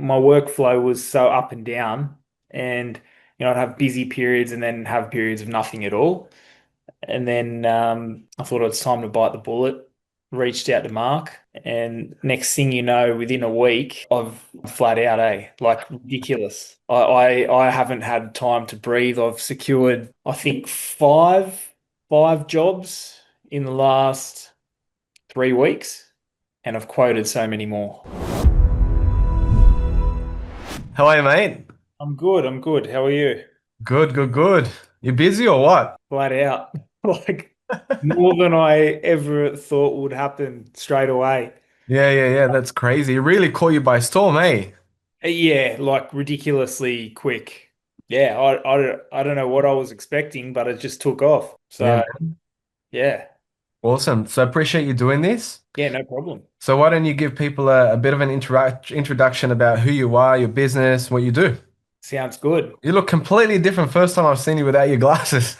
my workflow was so up and down, and I'd have busy periods and then have periods of nothing at all. And then I thought it was time to bite the bullet. Reached out to Mark, and next thing you know, within a week, I've flat out, like ridiculous. I haven't had time to breathe. I've secured, I think, five jobs in the last 3 weeks, and I've quoted so many more. How are you, mate? I'm good. I'm good. How are you? Good, good, good. You busy or what? Flat out, like more than I ever thought would happen straight away. Yeah. That's crazy. It really caught you by storm, eh? Yeah, like ridiculously quick. Yeah, I don't know what I was expecting, but it just took off. Yeah, So man. yeah, Awesome. So appreciate you doing this. yeah, no problem. So why don't you give people a bit of an introduction about who you are, your business, what you do? Sounds good. You look completely different first time I've seen you without your glasses.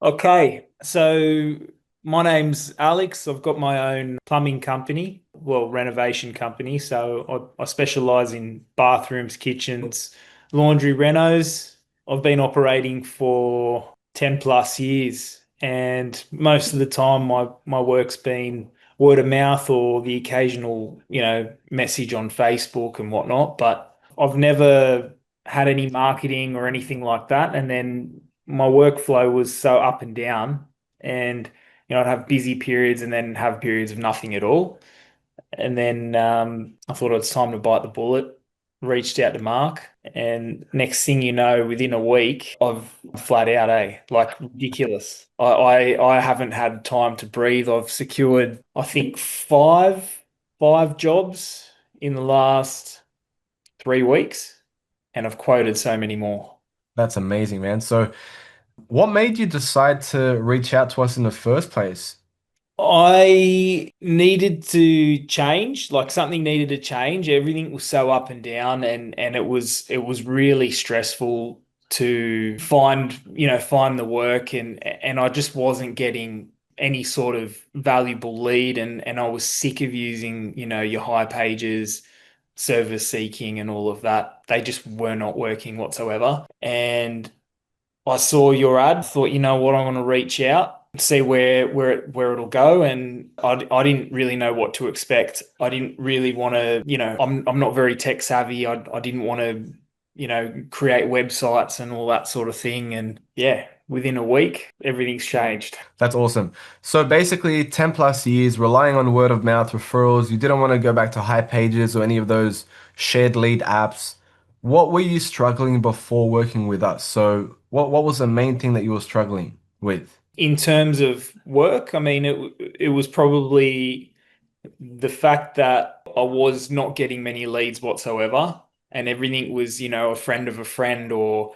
Okay, so my name's Alex. I've got my own plumbing company, well, renovation company. So I specialize in bathrooms, kitchens, laundry renos. I've been operating for 10 plus years, and most of the time my work's been word of mouth or the occasional, message on Facebook and whatnot, but I've never had any marketing or anything like that. And then my workflow was so up and down, and I'd have busy periods and then have periods of nothing at all. And then I thought it was time to bite the bullet. Reached out to Mark, and next thing you know, within a week, I've flat out, like ridiculous. I haven't had time to breathe. I've secured, I think, five jobs in the last 3 weeks, and I've quoted so many more. That's amazing, man. So what made you decide to reach out to us in the first place? I needed to change, like something needed to change. Everything was so up and down, and it was really stressful to find the work, and I just wasn't getting any sort of valuable lead, and I was sick of using, your high pages, service seeking and all of that. They just were not working whatsoever. And I saw your ad, thought, you know what, I'm going to reach out, see where it'll go, and I didn't really know what to expect. I didn't really want to, I'm not very tech savvy. I didn't want to, create websites and all that sort of thing. And yeah, within a week, everything's changed. That's awesome. So basically, 10 plus years relying on word of mouth referrals. You didn't want to go back to high pages or any of those shared lead apps. What were you struggling before working with us? So what was the main thing that you were struggling with? In terms of work, I mean, it was probably the fact that I was not getting many leads whatsoever, and everything was, a friend of a friend, or,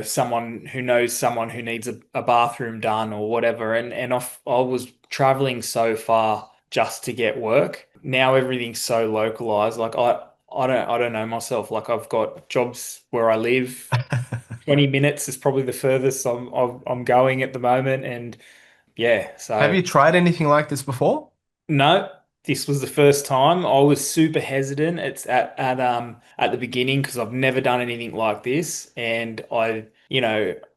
someone who knows someone who needs a bathroom done or whatever. And I was traveling so far just to get work. Now everything's so localized. Like I don't know myself. Like I've got jobs where I live. 20 minutes is probably the furthest I'm going at the moment. And yeah, Have so you tried anything like this before? no, this was the first time. I was super hesitant. It's at the beginning because I've never done anything like this, and I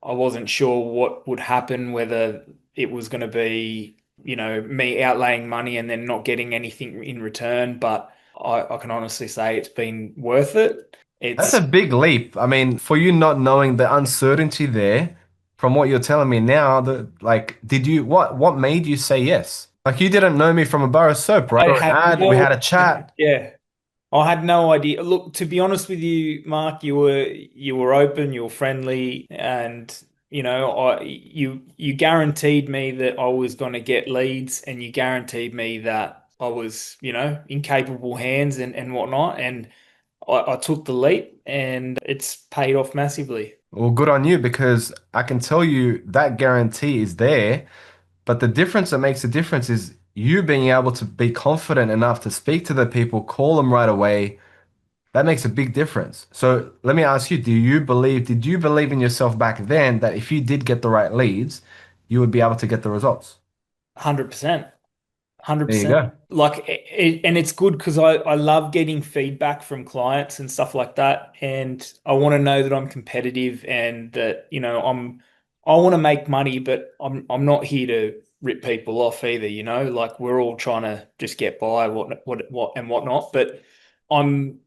wasn't sure what would happen, whether it was going to be, me outlaying money and then not getting anything in return. But I can honestly say it's been worth it. That's It's a big leap. I mean, for you not knowing the uncertainty there, from what you're telling me now, did you what made you say yes? Like you didn't know me from a bar of soap, right? I Or an had ad, we no, had a chat. yeah. I had no idea. Look, to be honest with you, Mark, you were open, you were friendly, and you guaranteed me that I was going to get leads, and you guaranteed me that I was, in capable hands and whatnot. And I took the leap, and it's paid off massively. Well, good on you because I can tell you that guarantee is there. But the difference that makes a difference is you being able to be confident enough to speak to the people, call them right away. That makes a big difference. So let me ask you, did you believe in yourself back then that if you did get the right leads, you would be able to get the results? 100%. There you 100%. go. Like, and it's good because I love getting feedback from clients and stuff like that. And I want to know that I'm competitive and that, I want to make money, but I'm not here to rip people off either, like we're all trying to just get by what and whatnot. But I'm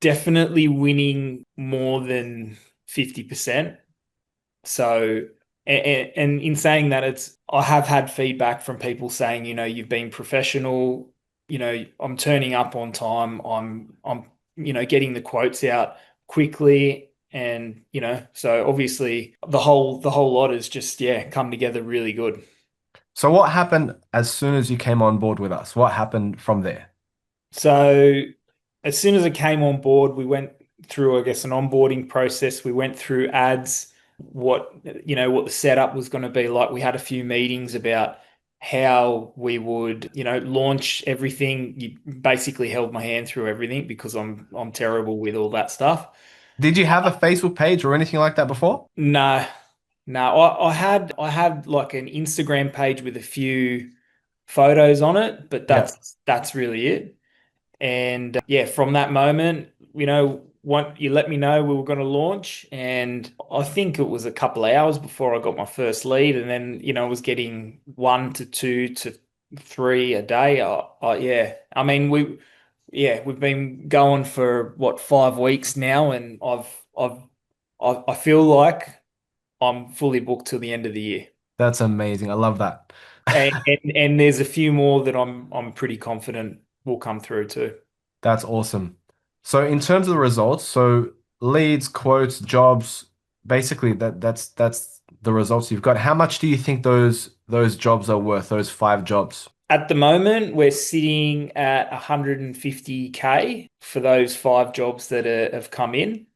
definitely winning more than 50%. So, and in saying that, I have had feedback from people saying, you've been professional, I'm turning up on time, I'm, getting the quotes out quickly. And, so obviously the whole lot has just, yeah, come together really good. So what happened as soon as you came on board with us? What happened from there? So as soon as I came on board, we went through, I guess, an onboarding process. We went through ads, what the setup was going to be like. We had a few meetings about how we would, launch everything. You basically held my hand through everything because I'm terrible with all that stuff. Did you have a Facebook page or anything like that before? No, no, I had like an Instagram page with a few photos on it, but Yeah. that's really it. And yeah, from that moment, what you let me know we were going to launch, and I think it was a couple of hours before I got my first lead, and then I was getting 1 to 2 to 3 a day. Yeah, I mean we've been going for what 5 weeks now, and I feel like I'm fully booked till the end of the year. That's amazing. I love that. And there's a few more that I'm pretty confident will come through too. That's awesome. So in terms of the results, so leads, quotes, jobs, basically that's the results you've got. How much do you think those jobs are worth, those 5 jobs? At the moment, we're sitting at 150K for those 5 jobs that have come in,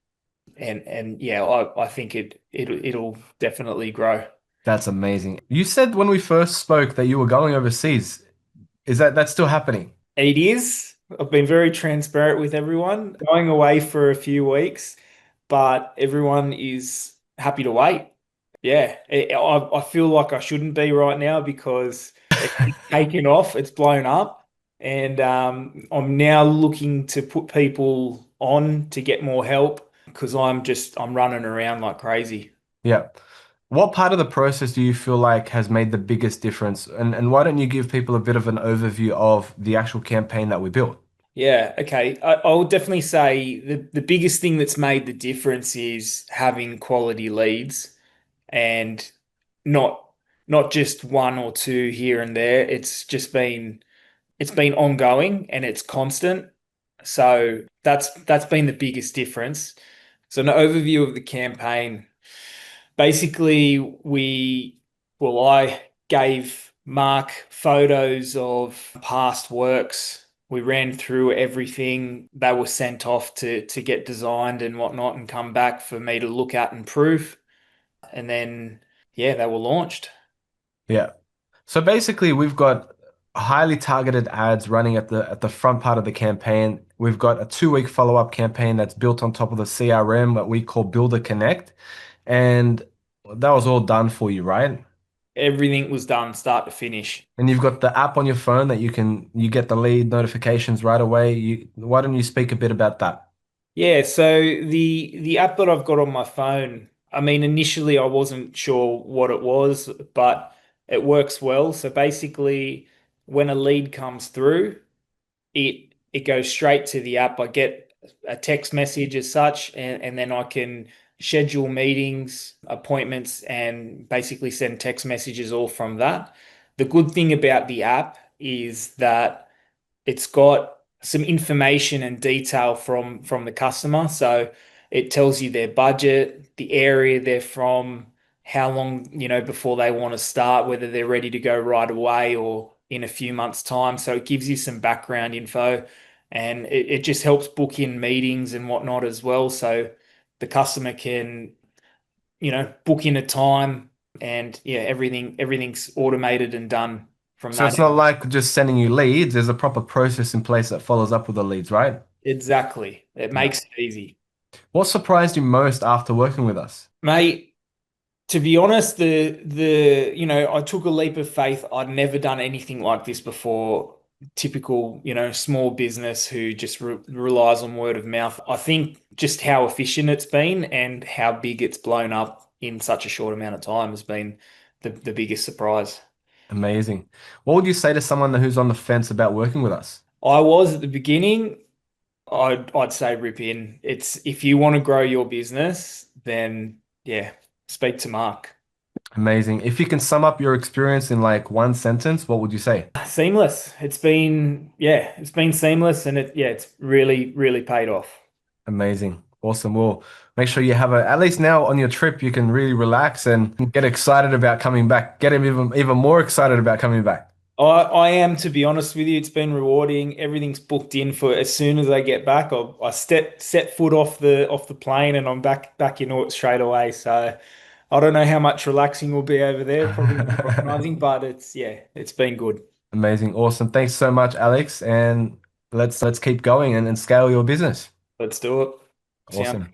and yeah, I think it'll definitely grow. That's amazing. You said when we first spoke that you were going overseas. Is that's still happening? It is. I've been very transparent with everyone. Going away for a few weeks, but everyone is happy to wait. Yeah, I feel like I shouldn't be right now because it's taken off, it's blown up, and I'm now looking to put people on to get more help because I'm running around like crazy. Yeah. What part of the process do you feel like has made the biggest difference? And why don't you give people a bit of an overview of the actual campaign that we built? Yeah, okay. I'll definitely say the biggest thing that's made the difference is having quality leads and not not just one or two here and there. It's been ongoing and it's constant. So that's been the biggest difference. So an overview of the campaign. Basically, I gave Mark photos of past works. We ran through everything. They were sent off to get designed and whatnot and come back for me to look at and proof. And then, yeah, they were launched. Yeah. So basically, we've got highly targeted ads running at the front part of the campaign. We've got a 2-week follow-up campaign that's built on top of the CRM that we call Builder Connect, and that was all done for you, right? Everything was done start to finish. And you've got the app on your phone that you get the lead notifications right away. Why don't you speak a bit about that? Yeah, so the app that I've got on my phone, I mean, initially I wasn't sure what it was, but it works well. So basically, when a lead comes through, it goes straight to the app. I get a text message as such, and then I can schedule meetings, appointments, and basically send text messages all from that. The good thing about the app is that it's got some information and detail from the customer. So it tells you their budget, the area they're from, how long, before they want to start, whether they're ready to go right away or in a few months' time. So it gives you some background info and it just helps book in meetings and whatnot as well. So the customer can, book in a time and yeah, everything's automated and done from So that it's not end. like just sending you leads. There's a proper process in place that follows up with the leads, right? Exactly. It Yeah. makes it easy. What surprised you most after working with us? Mate, To be honest, I took a leap of faith. I'd never done anything like this before. Typical, small business who just relies on word of mouth. I think just how efficient it's been and how big it's blown up in such a short amount of time has been the biggest surprise. Amazing. What would you say to someone who's on the fence about working with us? I was at the beginning. I'd say rip in. It's if you want to grow your business, then yeah, speak to Mark. Amazing. If you can sum up your experience in like one sentence, what would you say? Seamless. It's been seamless and it's really, really paid off. Amazing. Awesome. Well, make sure you have at least now on your trip, you can really relax and get excited about coming back. Get him even more excited about coming back. I am, to be honest with you, it's been rewarding. Everything's booked in for as soon as I get back. I set foot off the plane and I'm back in it straight away. So I don't know how much relaxing will be over there, probably more organizing, but it's been good. Amazing. Awesome. Thanks so much, Alex. And let's keep going and scale your business. Let's do it. Sounds Awesome.